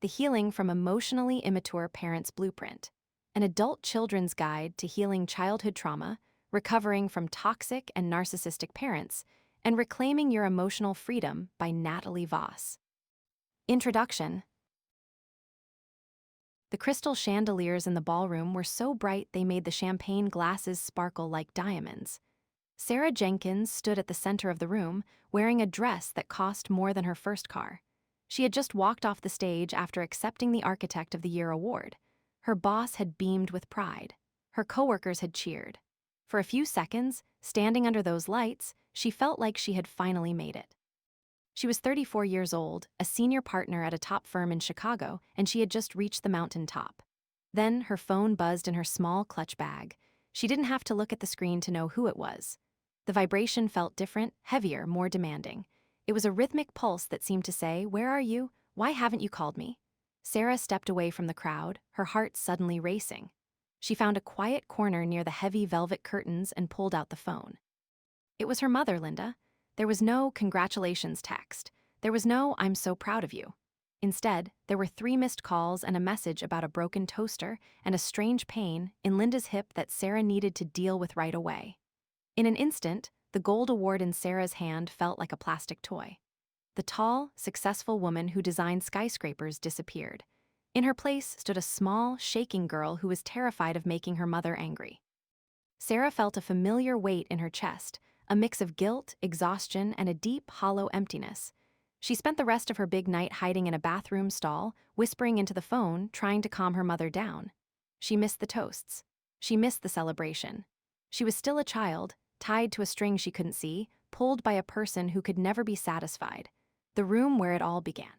The Healing from Emotionally Immature Parents Blueprint, an adult children's guide to healing childhood trauma, recovering from toxic and narcissistic parents, and reclaiming your emotional freedom by Natalie Voss. Introduction. The crystal chandeliers in the ballroom were so bright they made the champagne glasses sparkle like diamonds. Sarah Jenkins stood at the center of the room, wearing a dress that cost more than her first car. She had just walked off the stage after accepting the Architect of the Year award. Her boss had beamed with pride. Her coworkers had cheered. For a few seconds, standing under those lights, she felt like she had finally made it. She was 34 years old, a senior partner at a top firm in Chicago, and she had just reached the mountain top. Then her phone buzzed in her small clutch bag. She didn't have to look at the screen to know who it was. The vibration felt different, heavier, more demanding. It was a rhythmic pulse that seemed to say, "Where are you? Why haven't you called me?" Sarah stepped away from the crowd, her heart suddenly racing. She found a quiet corner near the heavy velvet curtains and pulled out the phone. It was her mother, Linda. There was no "congratulations" text. There was no "I'm so proud of you." Instead, there were 3 missed calls and a message about a broken toaster and a strange pain in Linda's hip that Sarah needed to deal with right away. In an instant, the gold award in Sarah's hand felt like a plastic toy. The tall, successful woman who designed skyscrapers disappeared. In her place stood a small, shaking girl who was terrified of making her mother angry. Sarah felt a familiar weight in her chest, a mix of guilt, exhaustion, and a deep, hollow emptiness. She spent the rest of her big night hiding in a bathroom stall, whispering into the phone, trying to calm her mother down. She missed the toasts. She missed the celebration. She was still a child, tied to a string she couldn't see, pulled by a person who could never be satisfied. The room where it all began.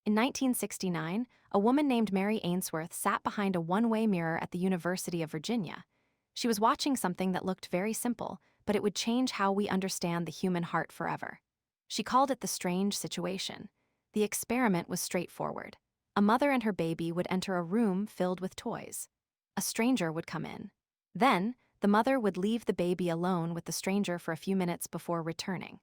In 1969, a woman named Mary Ainsworth sat behind a one-way mirror at the University of Virginia. She was watching something that looked very simple, but it would change how we understand the human heart forever. She called it the strange situation. The experiment was straightforward. A mother and her baby would enter a room filled with toys. A stranger would come in. Then, the mother would leave the baby alone with the stranger for a few minutes before returning.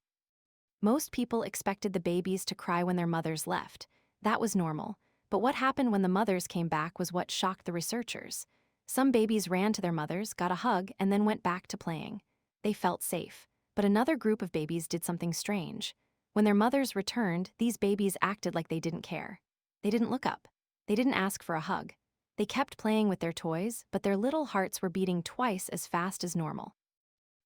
Most people expected the babies to cry when their mothers left. That was normal. But what happened when the mothers came back was what shocked the researchers. Some babies ran to their mothers, got a hug, and then went back to playing. They felt safe. But another group of babies did something strange. When their mothers returned, these babies acted like they didn't care. They didn't look up. They didn't ask for a hug. They kept playing with their toys, but their little hearts were beating twice as fast as normal.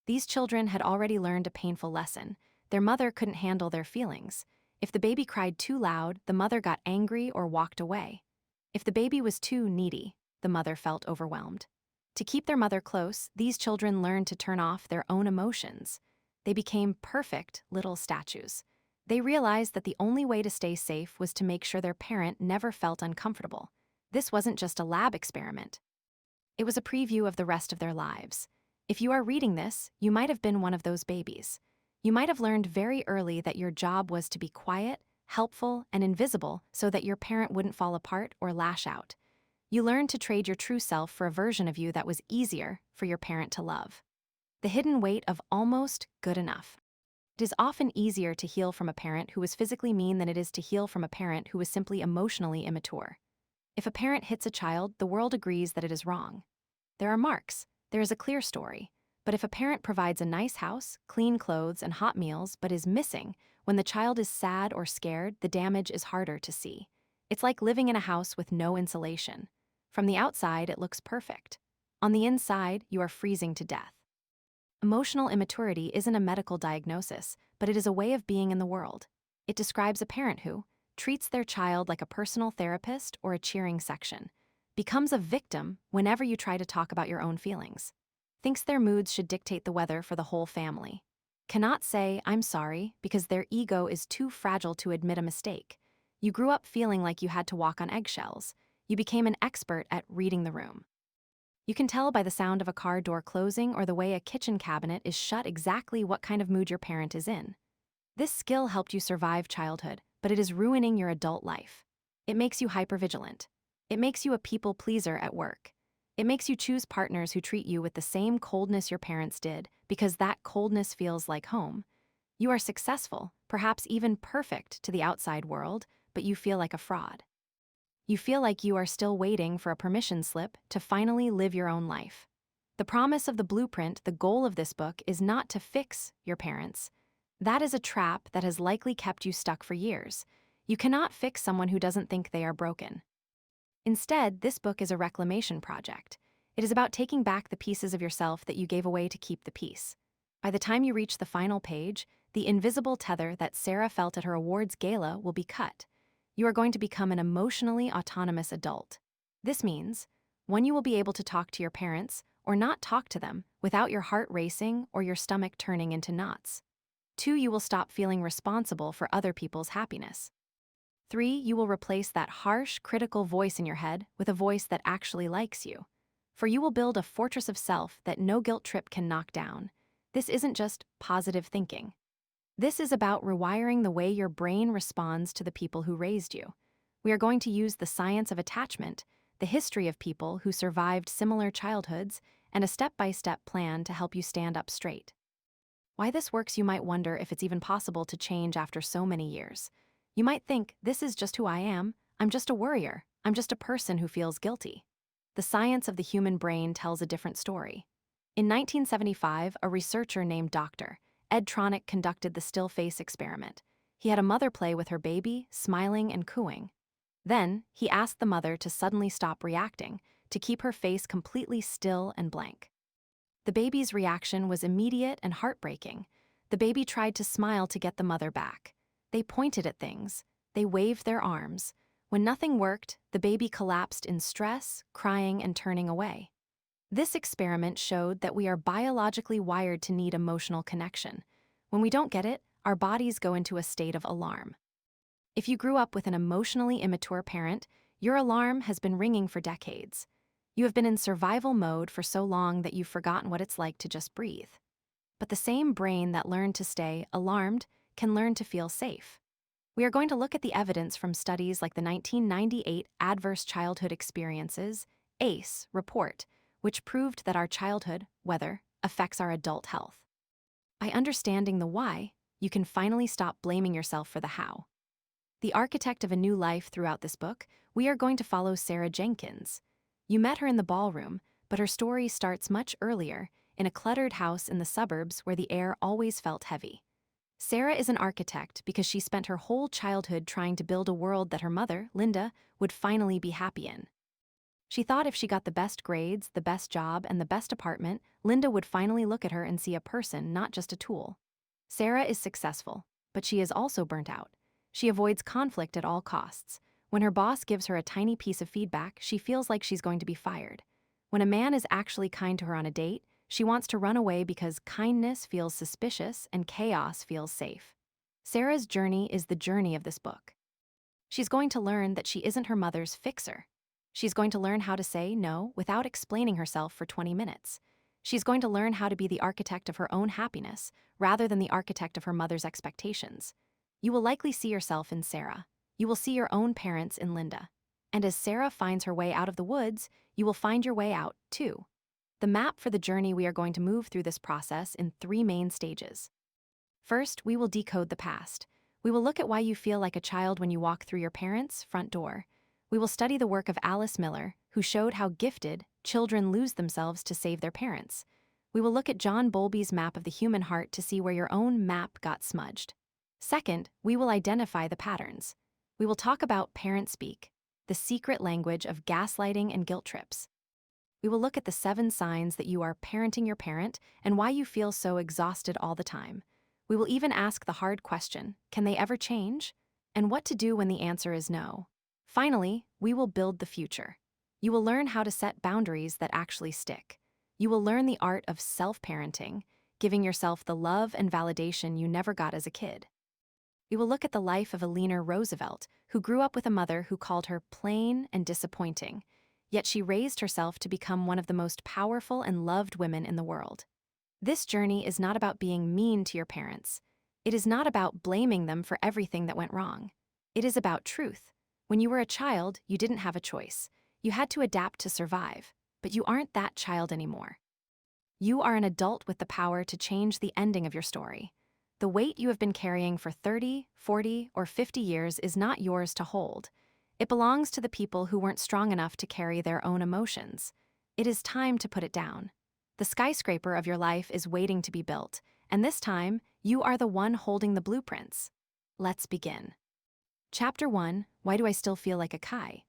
These children had already learned a painful lesson. Their mother couldn't handle their feelings. If the baby cried too loud, the mother got angry or walked away. If the baby was too needy, the mother felt overwhelmed. To keep their mother close, these children learned to turn off their own emotions. They became perfect little statues. They realized that the only way to stay safe was to make sure their parent never felt uncomfortable. This wasn't just a lab experiment. It was a preview of the rest of their lives. If you are reading this, you might have been one of those babies. You might have learned very early that your job was to be quiet, helpful, and invisible so that your parent wouldn't fall apart or lash out. You learned to trade your true self for a version of you that was easier for your parent to love. The hidden weight of almost good enough. It is often easier to heal from a parent who was physically mean than it is to heal from a parent who was simply emotionally immature. If a parent hits a child, the world agrees that it is wrong. There are marks. There is a clear story. But if a parent provides a nice house, clean clothes, and hot meals, but is missing, when the child is sad or scared, the damage is harder to see. It's like living in a house with no insulation. From the outside, it looks perfect. On the inside, you are freezing to death. Emotional immaturity isn't a medical diagnosis, but it is a way of being in the world. It describes a parent who treats their child like a personal therapist or a cheering section, becomes a victim whenever you try to talk about your own feelings, thinks their moods should dictate the weather for the whole family, cannot say "I'm sorry" because their ego is too fragile to admit a mistake. You grew up feeling like you had to walk on eggshells. You became an expert at reading the room. You can tell by the sound of a car door closing or the way a kitchen cabinet is shut exactly what kind of mood your parent is in. This skill helped you survive childhood, but it is ruining your adult life. It makes you hypervigilant. It makes you a people pleaser at work. It makes you choose partners who treat you with the same coldness your parents did, because that coldness feels like home. You are successful, perhaps even perfect to the outside world, but you feel like a fraud. You feel like you are still waiting for a permission slip to finally live your own life. The promise of the blueprint, the goal of this book, is not to fix your parents. That is a trap that has likely kept you stuck for years. You cannot fix someone who doesn't think they are broken. Instead, this book is a reclamation project. It is about taking back the pieces of yourself that you gave away to keep the peace. By the time you reach the final page, the invisible tether that Sarah felt at her awards gala will be cut. You are going to become an emotionally autonomous adult. This means, one, you will be able to talk to your parents, or not talk to them, without your heart racing or your stomach turning into knots. 2, you will stop feeling responsible for other people's happiness. 3, you will replace that harsh, critical voice in your head with a voice that actually likes you. For you will build a fortress of self that no guilt trip can knock down. This isn't just positive thinking. This is about rewiring the way your brain responds to the people who raised you. We are going to use the science of attachment, the history of people who survived similar childhoods, and a step-by-step plan to help you stand up straight. Why this works, you might wonder if it's even possible to change after so many years. You might think, this is just who I am. I'm just a worrier. I'm just a person who feels guilty. The science of the human brain tells a different story. In 1975, a researcher named Dr. Ed Tronick conducted the still face experiment. He had a mother play with her baby, smiling and cooing. Then, he asked the mother to suddenly stop reacting, to keep her face completely still and blank. The baby's reaction was immediate and heartbreaking. The baby tried to smile to get the mother back. They pointed at things. They waved their arms. When nothing worked, the baby collapsed in stress, crying, and turning away. This experiment showed that we are biologically wired to need emotional connection. When we don't get it, our bodies go into a state of alarm. If you grew up with an emotionally immature parent, your alarm has been ringing for decades. You have been in survival mode for so long that you've forgotten what it's like to just breathe. But the same brain that learned to stay alarmed can learn to feel safe. We are going to look at the evidence from studies like the 1998 Adverse Childhood Experiences, ACE, report, which proved that our childhood, weather, affects our adult health. By understanding the why, you can finally stop blaming yourself for the how. The architect of a new life throughout this book, we are going to follow Sarah Jenkins. You met her in the ballroom, but her story starts much earlier, in a cluttered house in the suburbs where the air always felt heavy. Sarah is an architect because she spent her whole childhood trying to build a world that her mother, Linda, would finally be happy in. She thought if she got the best grades, the best job, and the best apartment, Linda would finally look at her and see a person, not just a tool. Sarah is successful, but she is also burnt out. She avoids conflict at all costs. When her boss gives her a tiny piece of feedback, she feels like she's going to be fired. When a man is actually kind to her on a date, she wants to run away because kindness feels suspicious and chaos feels safe. Sarah's journey is the journey of this book. She's going to learn that she isn't her mother's fixer. She's going to learn how to say no without explaining herself for 20 minutes. She's going to learn how to be the architect of her own happiness rather than the architect of her mother's expectations. You will likely see yourself in Sarah. You will see your own parents in Linda. And as Sarah finds her way out of the woods, you will find your way out, too. The map for the journey, we are going to move through this process in 3 main stages. First, we will decode the past. We will look at why you feel like a child when you walk through your parents' front door. We will study the work of Alice Miller, who showed how gifted children lose themselves to save their parents. We will look at John Bowlby's map of the human heart to see where your own map got smudged. Second, we will identify the patterns. We will talk about parent speak, the secret language of gaslighting and guilt trips. We will look at the 7 signs that you are parenting your parent and why you feel so exhausted all the time. We will even ask the hard question, can they ever change? And what to do when the answer is no. Finally, we will build the future. You will learn how to set boundaries that actually stick. You will learn the art of self-parenting, giving yourself the love and validation you never got as a kid. We will look at the life of Eleanor Roosevelt, who grew up with a mother who called her plain and disappointing. Yet she raised herself to become one of the most powerful and loved women in the world. This journey is not about being mean to your parents. It is not about blaming them for everything that went wrong. It is about truth. When you were a child, you didn't have a choice. You had to adapt to survive, but you aren't that child anymore. You are an adult with the power to change the ending of your story. The weight you have been carrying for 30, 40, or 50 years is not yours to hold. It belongs to the people who weren't strong enough to carry their own emotions. It is time to put it down. The skyscraper of your life is waiting to be built, and this time, you are the one holding the blueprints. Let's begin. Chapter 1: Why do I still feel like a Kai?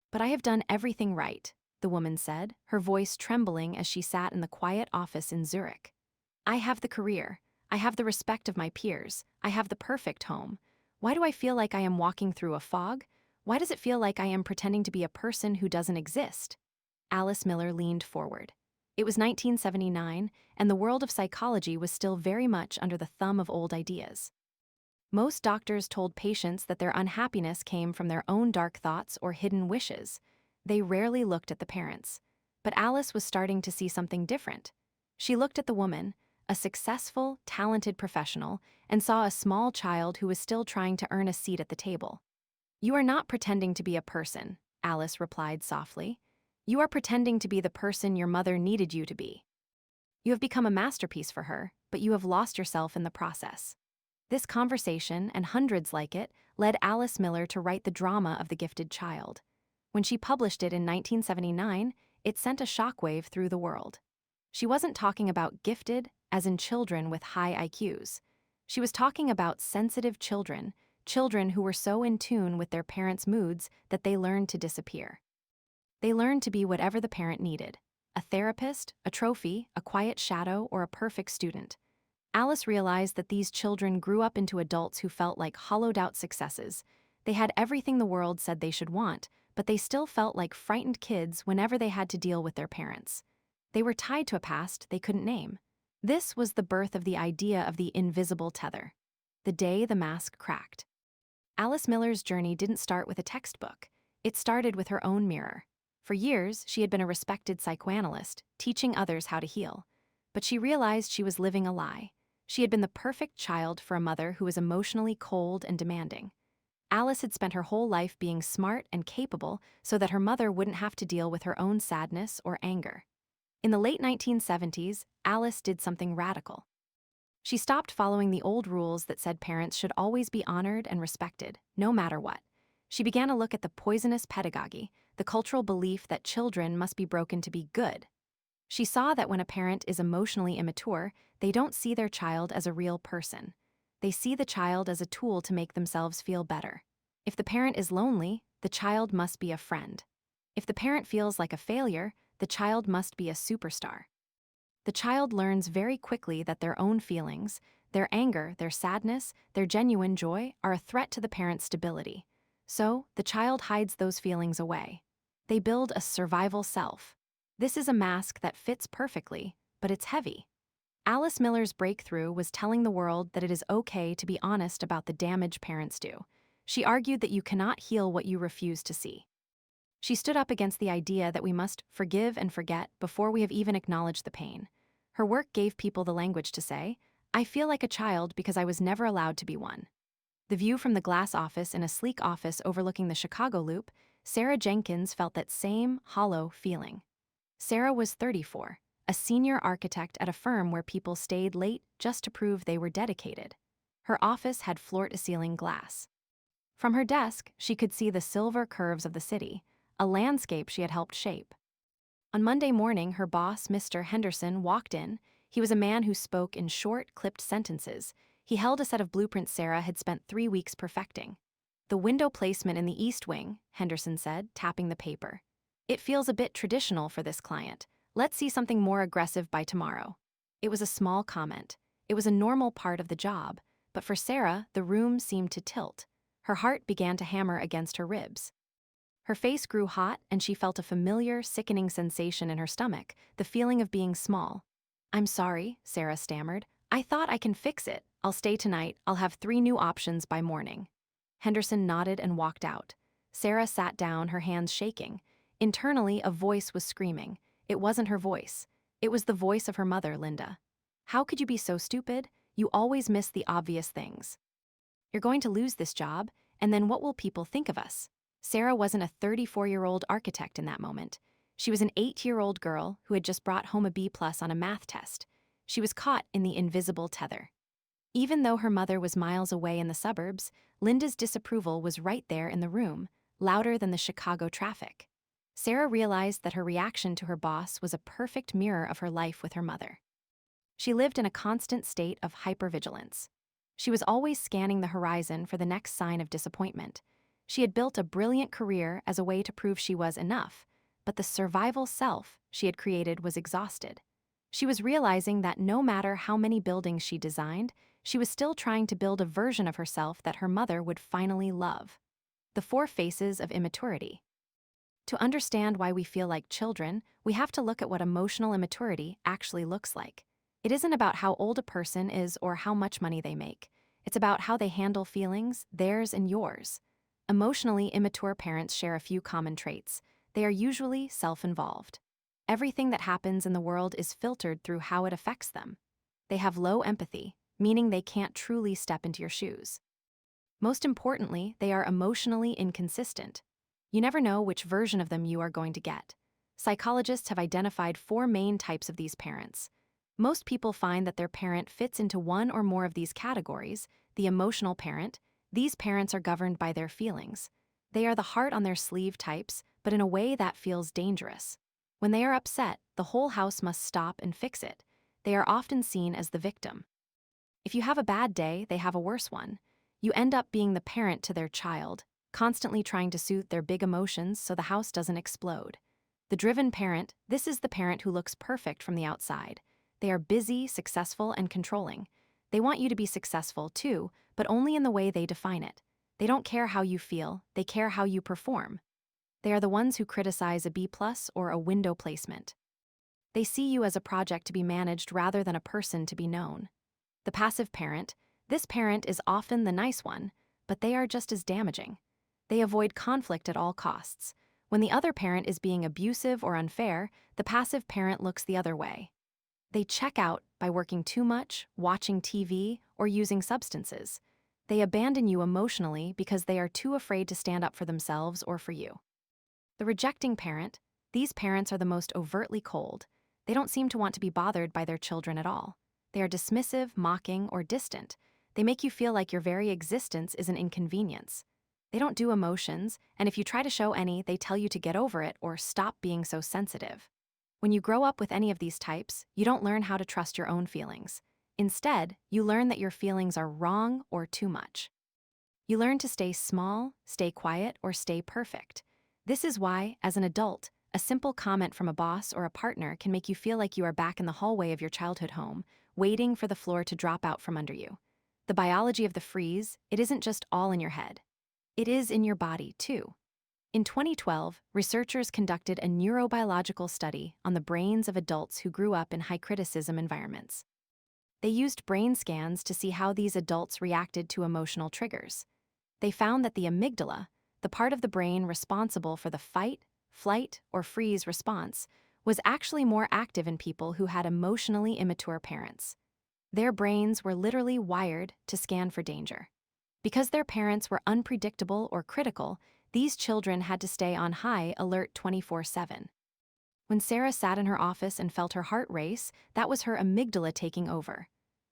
But I have done everything right, the woman said, her voice trembling as she sat in the quiet office in Zurich. I have the career. I have the respect of my peers. I have the perfect home. Why do I feel like I am walking through a fog? Why does it feel like I am pretending to be a person who doesn't exist? Alice Miller leaned forward. It was 1979, and the world of psychology was still very much under the thumb of old ideas. Most doctors told patients that their unhappiness came from their own dark thoughts or hidden wishes. They rarely looked at the parents. But Alice was starting to see something different. She looked at the woman, a successful, talented professional, and saw a small child who was still trying to earn a seat at the table. You are not pretending to be a person, Alice replied softly. You are pretending to be the person your mother needed you to be. You have become a masterpiece for her, but you have lost yourself in the process. This conversation, and hundreds like it, led Alice Miller to write The Drama of the Gifted Child. When she published it in 1979, it sent a shockwave through the world. She wasn't talking about gifted, as in children with high IQs. She was talking about sensitive children, children who were so in tune with their parents' moods that they learned to disappear. They learned to be whatever the parent needed: a therapist, a trophy, a quiet shadow, or a perfect student. Alice realized that these children grew up into adults who felt like hollowed-out successes. They had everything the world said they should want, but they still felt like frightened kids whenever they had to deal with their parents. They were tied to a past they couldn't name. This was the birth of the idea of the invisible tether. The day the mask cracked. Alice Miller's journey didn't start with a textbook. It started with her own mirror. For years, she had been a respected psychoanalyst, teaching others how to heal. But she realized she was living a lie. She had been the perfect child for a mother who was emotionally cold and demanding. Alice had spent her whole life being smart and capable so that her mother wouldn't have to deal with her own sadness or anger. In the late 1970s, Alice did something radical. She stopped following the old rules that said parents should always be honored and respected, no matter what. She began to look at the poisonous pedagogy, the cultural belief that children must be broken to be good. She saw that when a parent is emotionally immature, they don't see their child as a real person. They see the child as a tool to make themselves feel better. If the parent is lonely, the child must be a friend. If the parent feels like a failure, the child must be a superstar. The child learns very quickly that their own feelings, their anger, their sadness, their genuine joy, are a threat to the parent's stability. So, the child hides those feelings away. They build a survival self. This is a mask that fits perfectly, but it's heavy. Alice Miller's breakthrough was telling the world that it is okay to be honest about the damage parents do. She argued that you cannot heal what you refuse to see. She stood up against the idea that we must forgive and forget before we have even acknowledged the pain. Her work gave people the language to say, "I feel like a child because I was never allowed to be one." The view from the glass office in a sleek office overlooking the Chicago Loop, Sarah Jenkins felt that same hollow feeling. Sarah was 34, a senior architect at a firm where people stayed late just to prove they were dedicated. Her office had floor-to-ceiling glass. From her desk, she could see the silver curves of the city, a landscape she had helped shape. On Monday morning, her boss, Mr. Henderson, walked in. He was a man who spoke in short, clipped sentences. He held a set of blueprints Sarah had spent 3 weeks perfecting. "The window placement in the East Wing," Henderson said, tapping the paper. "It feels a bit traditional for this client. Let's see something more aggressive by tomorrow." It was a small comment. It was a normal part of the job, but for Sarah, the room seemed to tilt. Her heart began to hammer against her ribs. Her face grew hot, and she felt a familiar, sickening sensation in her stomach, the feeling of being small. "I'm sorry," Sarah stammered. "I thought I can fix it. I'll stay tonight. I'll have 3 new options by morning." Henderson nodded and walked out. Sarah sat down, her hands shaking. Internally, a voice was screaming. It wasn't her voice. It was the voice of her mother, Linda. "How could you be so stupid? You always miss the obvious things. You're going to lose this job, and then what will people think of us?" Sarah wasn't a 34-year-old architect in that moment. She was an 8-year-old girl who had just brought home a B+ on a math test. She was caught in the invisible tether. Even though her mother was miles away in the suburbs, Linda's disapproval was right there in the room, louder than the Chicago traffic. Sarah realized that her reaction to her boss was a perfect mirror of her life with her mother. She lived in a constant state of hypervigilance. She was always scanning the horizon for the next sign of disappointment. She had built a brilliant career as a way to prove she was enough, but the survival self she had created was exhausted. She was realizing that no matter how many buildings she designed, she was still trying to build a version of herself that her mother would finally love. The 4 phases of immaturity. To understand why we feel like children, we have to look at what emotional immaturity actually looks like. It isn't about how old a person is or how much money they make. It's about how they handle feelings, theirs and yours. Emotionally immature parents share a few common traits. They are usually self-involved. Everything that happens in the world is filtered through how it affects them. They have low empathy, meaning they can't truly step into your shoes. Most importantly, they are emotionally inconsistent. You never know which version of them you are going to get. Psychologists have identified 4 main types of these parents. Most people find that their parent fits into one or more of these categories. The emotional parent, these parents are governed by their feelings. They are the heart on their sleeve types, but in a way that feels dangerous. When they are upset, the whole house must stop and fix it. They are often seen as the victim. If you have a bad day, they have a worse one. You end up being the parent to their child, constantly trying to soothe their big emotions so the house doesn't explode. The driven parent, this is the parent who looks perfect from the outside. They are busy, successful, and controlling. They want you to be successful too, but only in the way they define it. They don't care how you feel, they care how you perform. They are the ones who criticize a B+ or a window placement. They see you as a project to be managed rather than a person to be known. The passive parent, this parent is often the nice one, but they are just as damaging. They avoid conflict at all costs. When the other parent is being abusive or unfair, the passive parent looks the other way. They check out by working too much, watching TV, or using substances. They abandon you emotionally because they are too afraid to stand up for themselves or for you. The rejecting parent, these parents are the most overtly cold. They don't seem to want to be bothered by their children at all. They are dismissive, mocking, or distant. They make you feel like your very existence is an inconvenience. They don't do emotions, and if you try to show any, they tell you to get over it or stop being so sensitive. When you grow up with any of these types, you don't learn how to trust your own feelings. Instead, you learn that your feelings are wrong or too much. You learn to stay small, stay quiet, or stay perfect. This is why, as an adult, a simple comment from a boss or a partner can make you feel like you are back in the hallway of your childhood home, waiting for the floor to drop out from under you. The biology of the freeze, it isn't just all in your head. It is in your body, too. In 2012, researchers conducted a neurobiological study on the brains of adults who grew up in high-criticism environments. They used brain scans to see how these adults reacted to emotional triggers. They found that the amygdala, the part of the brain responsible for the fight, flight, or freeze response, was actually more active in people who had emotionally immature parents. Their brains were literally wired to scan for danger. Because their parents were unpredictable or critical, these children had to stay on high alert 24/7. When Sarah sat in her office and felt her heart race, that was her amygdala taking over.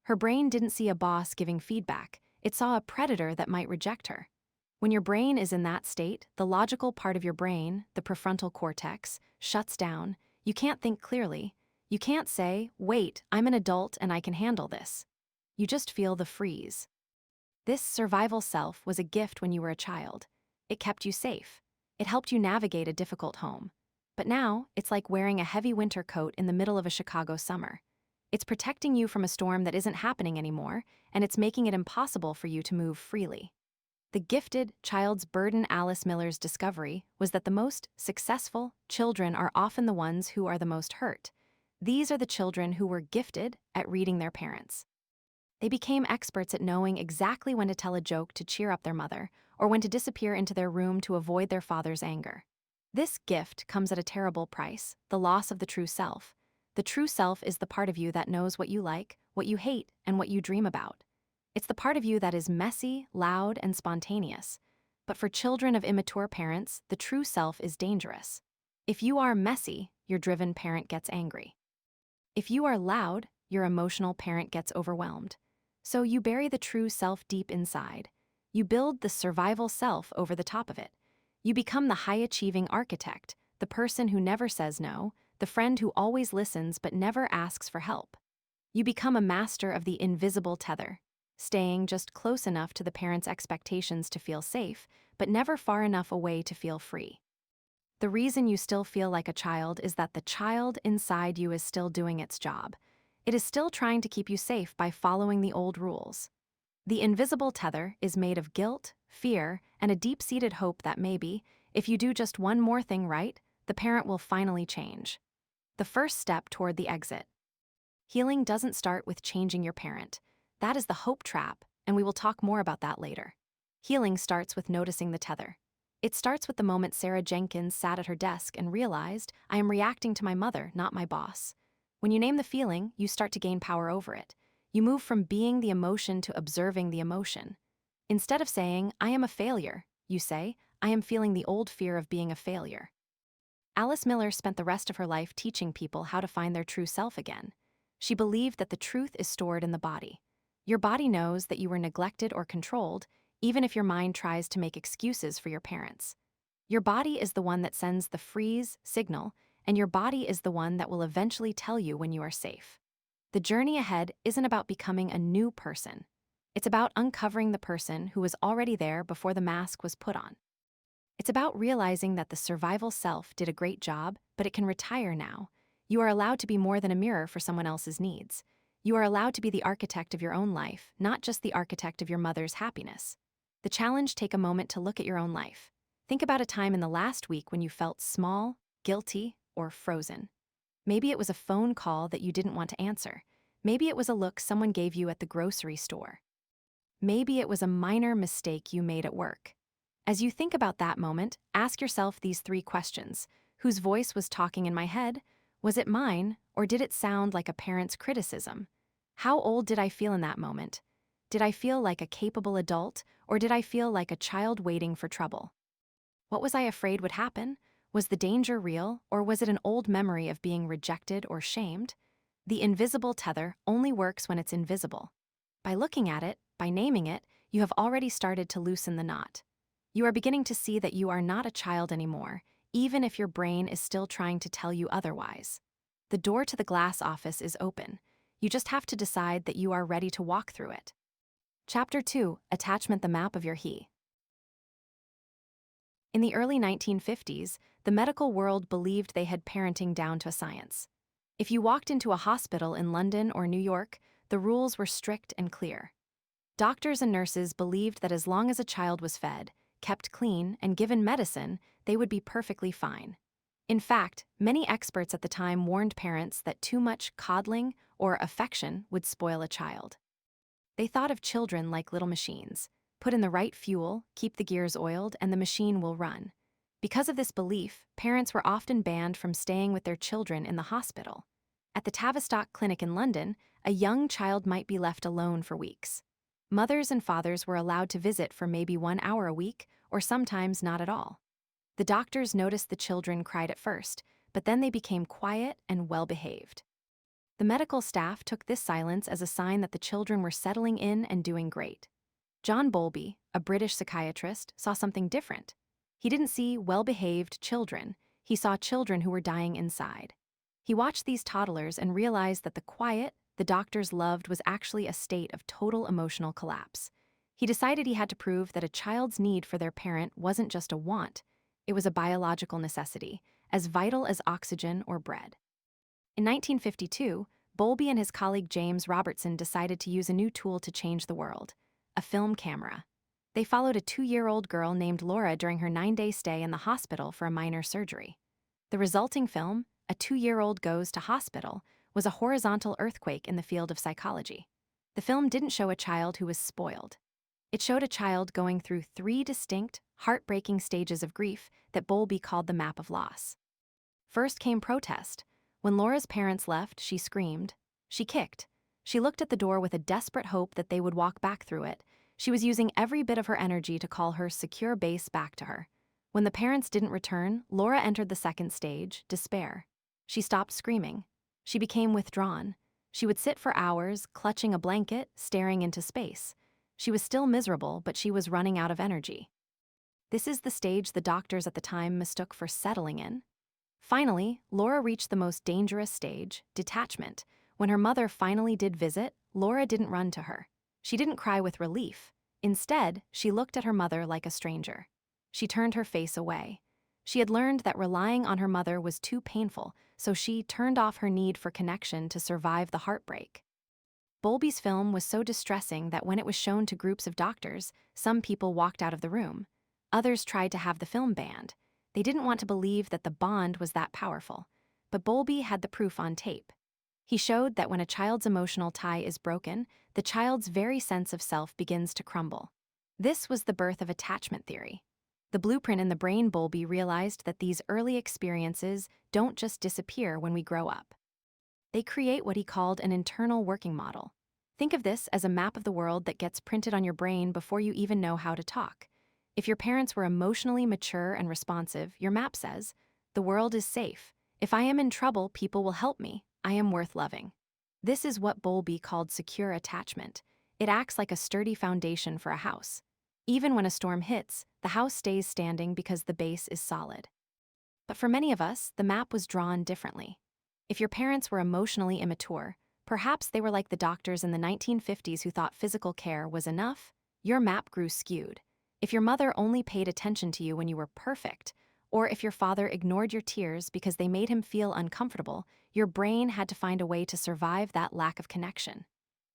Her brain didn't see a boss giving feedback, it saw a predator that might reject her. When your brain is in that state, the logical part of your brain, the prefrontal cortex, shuts down. You can't think clearly. You can't say, wait, I'm an adult and I can handle this. You just feel the freeze. This survival self was a gift when you were a child. It kept you safe. It helped you navigate a difficult home. But now, it's like wearing a heavy winter coat in the middle of a Chicago summer. It's protecting you from a storm that isn't happening anymore, and it's making it impossible for you to move freely. The gifted child's burden. Alice Miller's discovery was that the most successful children are often the ones who are the most hurt. These are the children who were gifted at reading their parents. They became experts at knowing exactly when to tell a joke to cheer up their mother, or when to disappear into their room to avoid their father's anger. This gift comes at a terrible price, the loss of the true self. The true self is the part of you that knows what you like, what you hate, and what you dream about. It's the part of you that is messy, loud, and spontaneous. But for children of immature parents, the true self is dangerous. If you are messy, your driven parent gets angry. If you are loud, your emotional parent gets overwhelmed. So you bury the true self deep inside. You build the survival self over the top of it. You become the high-achieving architect, the person who never says no, the friend who always listens but never asks for help. You become a master of the invisible tether, staying just close enough to the parent's expectations to feel safe, but never far enough away to feel free. The reason you still feel like a child is that the child inside you is still doing its job. It is still trying to keep you safe by following the old rules. The invisible tether is made of guilt, fear, and a deep-seated hope that maybe, if you do just one more thing right, the parent will finally change. The first step toward the exit. Healing doesn't start with changing your parent. That is the hope trap, and we will talk more about that later. Healing starts with noticing the tether. It starts with the moment Sarah Jenkins sat at her desk and realized, I am reacting to my mother, not my boss. When you name the feeling, you start to gain power over it. You move from being the emotion to observing the emotion. Instead of saying, I am a failure, you say, I am feeling the old fear of being a failure. Alice Miller spent the rest of her life teaching people how to find their true self again. She believed that the truth is stored in the body. Your body knows that you were neglected or controlled, even if your mind tries to make excuses for your parents. Your body is the one that sends the freeze signal, and your body is the one that will eventually tell you when you are safe. The journey ahead isn't about becoming a new person. It's about uncovering the person who was already there before the mask was put on. It's about realizing that the survival self did a great job, but it can retire now. You are allowed to be more than a mirror for someone else's needs. You are allowed to be the architect of your own life, not just the architect of your mother's happiness. The challenge: take a moment to look at your own life. Think about a time in the last week when you felt small, guilty, or frozen. Maybe it was a phone call that you didn't want to answer. Maybe it was a look someone gave you at the grocery store. Maybe it was a minor mistake you made at work. As you think about that moment, ask yourself these 3 questions. Whose voice was talking in my head? Was it mine, or did it sound like a parent's criticism? How old did I feel in that moment? Did I feel like a capable adult, or did I feel like a child waiting for trouble? What was I afraid would happen? Was the danger real, or was it an old memory of being rejected or shamed? The invisible tether only works when it's invisible. By looking at it, by naming it, you have already started to loosen the knot. You are beginning to see that you are not a child anymore, even if your brain is still trying to tell you otherwise. The door to the glass office is open. You just have to decide that you are ready to walk through it. Chapter 2: Attachment, the map of your he. In the early 1950s, the medical world believed they had parenting down to a science. If you walked into a hospital in London or New York, the rules were strict and clear. Doctors and nurses believed that as long as a child was fed, kept clean, and given medicine, they would be perfectly fine. In fact, many experts at the time warned parents that too much coddling or affection would spoil a child. They thought of children like little machines. Put in the right fuel, keep the gears oiled, and the machine will run. Because of this belief, parents were often banned from staying with their children in the hospital. At the Tavistock Clinic in London, a young child might be left alone for weeks. Mothers and fathers were allowed to visit for maybe 1 hour a week, or sometimes not at all. The doctors noticed the children cried at first, but then they became quiet and well-behaved. The medical staff took this silence as a sign that the children were settling in and doing great. John Bowlby, a British psychiatrist, saw something different. He didn't see well-behaved children. He saw children who were dying inside. He watched these toddlers and realized that the quiet the doctors loved was actually a state of total emotional collapse. He decided he had to prove that a child's need for their parent wasn't just a want, it was a biological necessity, as vital as oxygen or bread. In 1952, Bowlby and his colleague James Robertson decided to use a new tool to change the world: a film camera. They followed a 2-year-old girl named Laura during her 9-day stay in the hospital for a minor surgery. The resulting film, A 2-Year-Old Goes to Hospital, was a horizontal earthquake in the field of psychology. The film didn't show a child who was spoiled. It showed a child going through 3 distinct, heartbreaking stages of grief that Bowlby called the map of loss. First came protest. When Laura's parents left, she screamed. She kicked. She looked at the door with a desperate hope that they would walk back through it. She was using every bit of her energy to call her secure base back to her. When the parents didn't return, Laura entered the second stage, despair. She stopped screaming. She became withdrawn. She would sit for hours, clutching a blanket, staring into space. She was still miserable, but she was running out of energy. This is the stage the doctors at the time mistook for settling in. Finally, Laura reached the most dangerous stage, detachment. When her mother finally did visit, Laura didn't run to her. She didn't cry with relief. Instead, she looked at her mother like a stranger. She turned her face away. She had learned that relying on her mother was too painful, so she turned off her need for connection to survive the heartbreak. Bowlby's film was so distressing that when it was shown to groups of doctors, some people walked out of the room. Others tried to have the film banned. They didn't want to believe that the bond was that powerful. But Bowlby had the proof on tape. He showed that when a child's emotional tie is broken, the child's very sense of self begins to crumble. This was the birth of attachment theory. The blueprint in the brain. Bowlby realized that these early experiences don't just disappear when we grow up. They create what he called an internal working model. Think of this as a map of the world that gets printed on your brain before you even know how to talk. If your parents were emotionally mature and responsive, your map says, "The world is safe. If I am in trouble, people will help me. I am worth loving." This is what Bowlby called secure attachment. It acts like a sturdy foundation for a house. Even when a storm hits, the house stays standing because the base is solid. But for many of us, the map was drawn differently. If your parents were emotionally immature, perhaps they were like the doctors in the 1950s who thought physical care was enough, your map grew skewed. If your mother only paid attention to you when you were perfect, or if your father ignored your tears because they made him feel uncomfortable, your brain had to find a way to survive that lack of connection.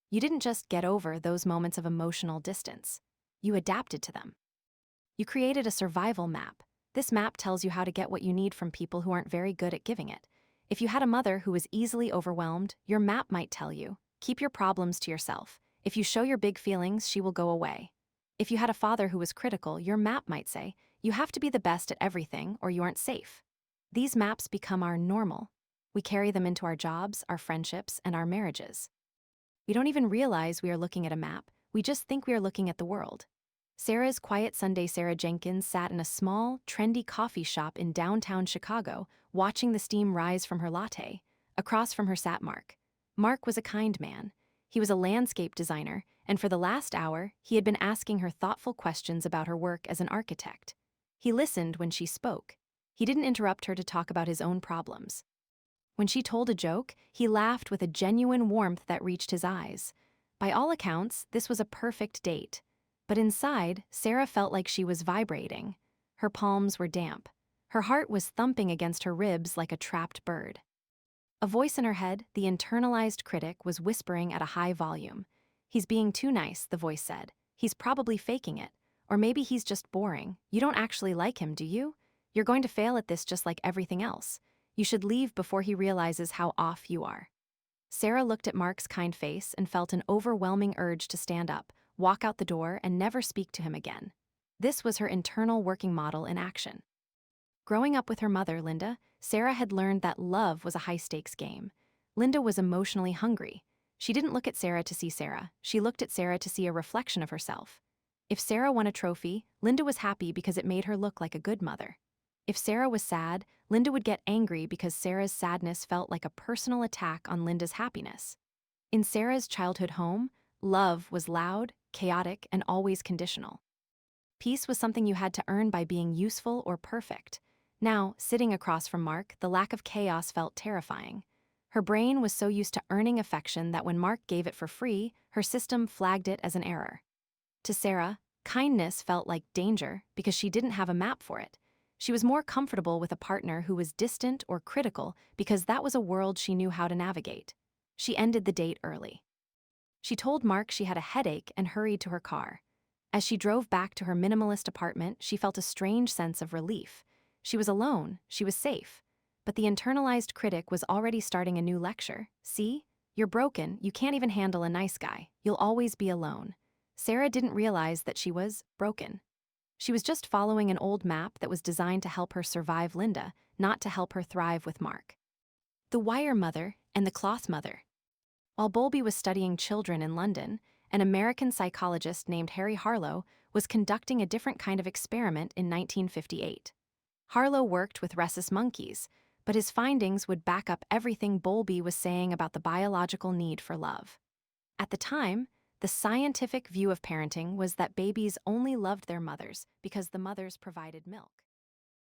You didn't just get over those moments of emotional distance. You adapted to them. You created a survival map. This map tells you how to get what you need from people who aren't very good at giving it. If you had a mother who was easily overwhelmed, your map might tell you, keep your problems to yourself. If you show your big feelings, she will go away. If you had a father who was critical, your map might say, you have to be the best at everything or you aren't safe. These maps become our normal. We carry them into our jobs, our friendships, and our marriages. We don't even realize we are looking at a map, we just think we are looking at the world. Sarah's quiet Sunday. Sarah Jenkins sat in a small, trendy coffee shop in downtown Chicago, watching the steam rise from her latte. Across from her sat Mark. Mark was a kind man. He was a landscape designer, and for the last hour, he had been asking her thoughtful questions about her work as an architect. He listened when she spoke. He didn't interrupt her to talk about his own problems. When she told a joke, he laughed with a genuine warmth that reached his eyes. By all accounts, this was a perfect date. But inside, Sarah felt like she was vibrating. Her palms were damp. Her heart was thumping against her ribs like a trapped bird. A voice in her head, the internalized critic, was whispering at a high volume. "He's being too nice," the voice said. "He's probably faking it. Or maybe he's just boring. You don't actually like him, do you? You're going to fail at this just like everything else. You should leave before he realizes how off you are." Sarah looked at Mark's kind face and felt an overwhelming urge to stand up, walk out the door, and never speak to him again. This was her internal working model in action. Growing up with her mother, Linda, Sarah had learned that love was a high-stakes game. Linda was emotionally hungry. She didn't look at Sarah to see Sarah. She looked at Sarah to see a reflection of herself. If Sarah won a trophy, Linda was happy because it made her look like a good mother. If Sarah was sad, Linda would get angry because Sarah's sadness felt like a personal attack on Linda's happiness. In Sarah's childhood home, love was loud, chaotic, and always conditional. Peace was something you had to earn by being useful or perfect. Now, sitting across from Mark, the lack of chaos felt terrifying. Her brain was so used to earning affection that when Mark gave it for free, her system flagged it as an error. To Sarah, kindness felt like danger because she didn't have a map for it. She was more comfortable with a partner who was distant or critical because that was a world she knew how to navigate. She ended the date early. She told Mark she had a headache and hurried to her car. As she drove back to her minimalist apartment, she felt a strange sense of relief. She was alone, she was safe. But the internalized critic was already starting a new lecture. "See? You're broken, you can't even handle a nice guy. You'll always be alone." Sarah didn't realize that she was broken. She was just following an old map that was designed to help her survive Linda, not to help her thrive with Mark. The wire mother and the cloth mother. While Bowlby was studying children in London, an American psychologist named Harry Harlow was conducting a different kind of experiment in 1958. Harlow worked with rhesus monkeys, but his findings would back up everything Bowlby was saying about the biological need for love. At the time, the scientific view of parenting was that babies only loved their mothers because the mothers provided milk.